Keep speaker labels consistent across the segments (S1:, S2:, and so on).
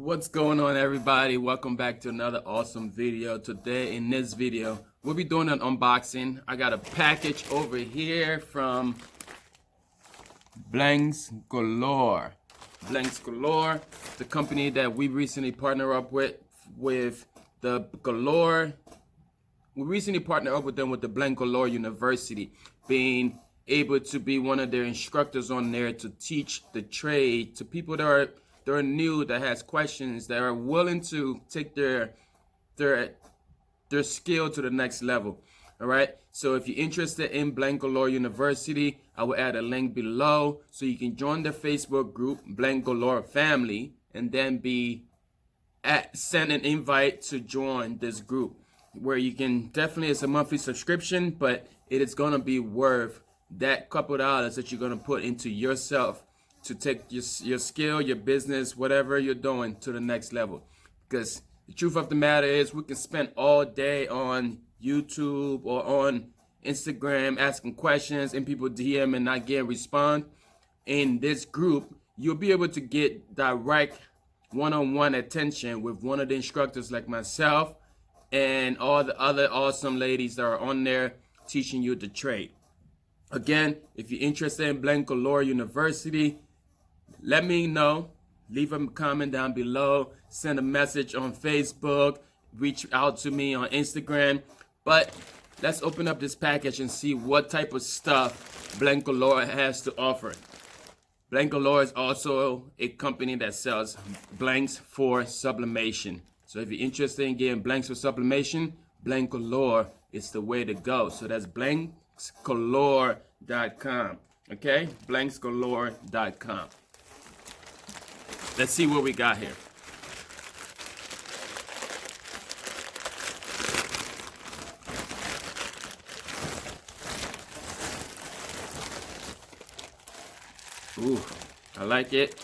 S1: What's going on, everybody? Welcome back to another awesome video. Today in this video we'll be doing an unboxing. I got a package over here from Blanks Galore. Blanks Galore, the company that we recently partnered up with the Galore. We recently partnered up with them with the Blank Galore University, being able to be one of their instructors on there to teach the trade to people that are new, that has questions, that are willing to take their skill to the next level. All right, so if you're interested in Blank Galore University, I will add a link below so you can join the Facebook group Blank Galore Family, and then send an invite to join this group, where you can definitely, it's a monthly subscription, but it is going to be worth that couple dollars that you're going to put into yourself to take your skill, your business, whatever you're doing to the next level. Because the truth of the matter is, we can spend all day on YouTube or on Instagram asking questions and people DM and not getting respond. In this group, you'll be able to get direct one-on-one attention with one of the instructors like myself and all the other awesome ladies that are on there teaching you the trade. Again, if you're interested in Blank Galore University, let me know. Leave a comment down below. Send a message on Facebook. Reach out to me on Instagram. But let's open up this package and see what type of stuff Blank Galore has to offer. Blank Galore is also a company that sells blanks for sublimation. So if you're interested in getting blanks for sublimation, Blank Galore is the way to go. So that's blanksgalore.com. Okay, blanksgalore.com. Let's see what we got here. Ooh, I like it.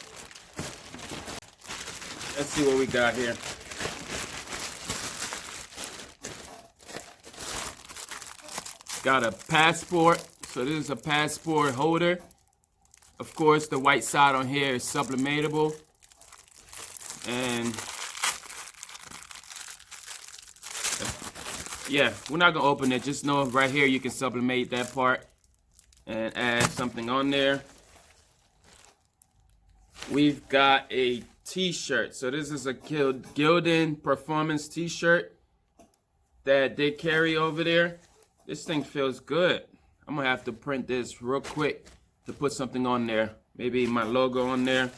S1: Let's see what we got here. Got a passport. So this is a passport holder. Of course, the white side on here is sublimatable. And yeah, we're not gonna open it. Just know right here you can sublimate that part and add something on there. We've got a t-shirt. So this is a Gildan Performance t-shirt that they carry over there. This thing feels good. I'm gonna have to print this real quick to put something on there. Maybe my logo on there.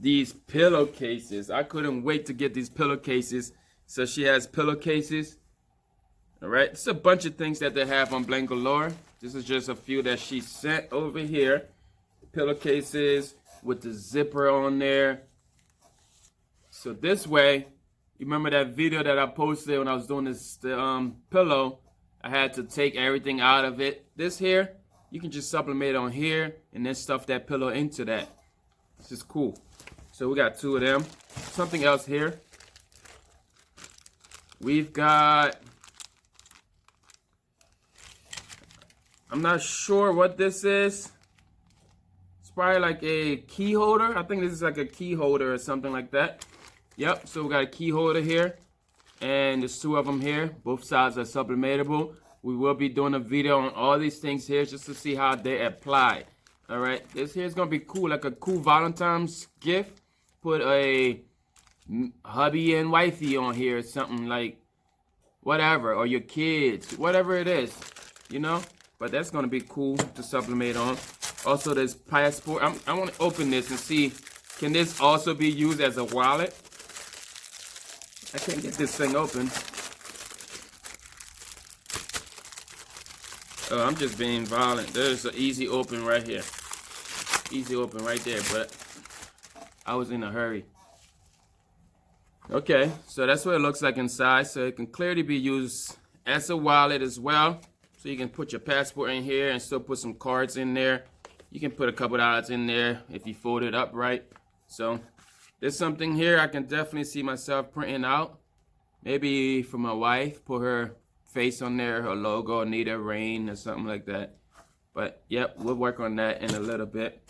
S1: These pillowcases. I couldn't wait to get these pillowcases. So she has pillowcases. All right. It's a bunch of things that they have on Blank Galore. This is just a few that she sent over here. Pillowcases with the zipper on there. So this way, you remember that video that I posted when I was doing this pillow? I had to take everything out of it. This here, you can just sublimate on here and then stuff that pillow into that. This is cool. So we got two of them. Something else here. We've got, I'm not sure what this is. It's probably like a key holder. I think this is like a key holder or something like that. Yep, so we got a key holder here. And there's two of them here. Both sides are sublimatable. We will be doing a video on all these things here just to see how they apply. All right, this here is gonna be cool, like a cool Valentine's gift. Put a hubby and wifey on here or something, like whatever, or your kids, whatever it is, you know. But that's gonna be cool to sublimate on. Also, this passport. I want to open this and see, can this also be used as a wallet? I can't get this thing open. Oh, I'm just being violent. There's an easy open right here. Easy open right there, but I was in a hurry. Okay, so that's what it looks like inside. So it can clearly be used as a wallet as well. So you can put your passport in here and still put some cards in there. You can put a couple dollars in there if you fold it up right. So there's something here I can definitely see myself printing out. Maybe for my wife, put her face on there, her logo, Anita Rain or something like that. But yep, we'll work on that in a little bit.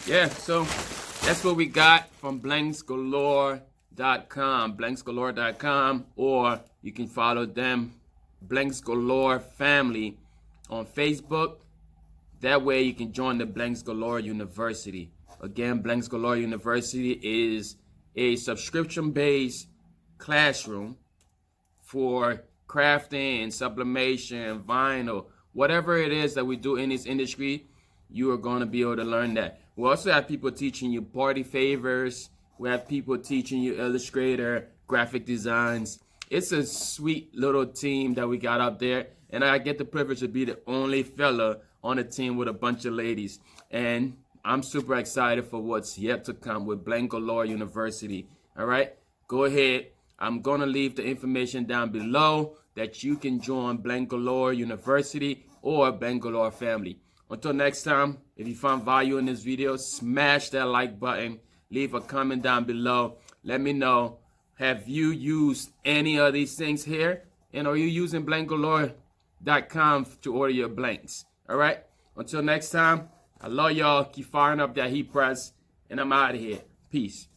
S1: Yeah, so That's what we got from blanksgalore.com, blanksgalore.com, or you can follow them, Blanks Galore Family, on Facebook. That way you can join the Blanks Galore University. Again, Blanks Galore University is a subscription-based classroom for crafting, sublimation, vinyl, whatever it is that we do in this industry, you are going to be able to learn that. We also have people teaching you party favors. We have people teaching you Illustrator, graphic designs. It's a sweet little team that we got up there. And I get the privilege to be the only fella on the team with a bunch of ladies. And I'm super excited for what's yet to come with Blanks Galore University. All right, go ahead. I'm going to leave the information down below that you can join Blanks Galore University or Blanks Galore Family. Until next time, if you found value in this video, smash that like button. Leave a comment down below. Let me know, have you used any of these things here? And are you using blanksgalore.com to order your blanks? All right? Until next time, I love y'all. Keep firing up that heat press. And I'm out of here. Peace.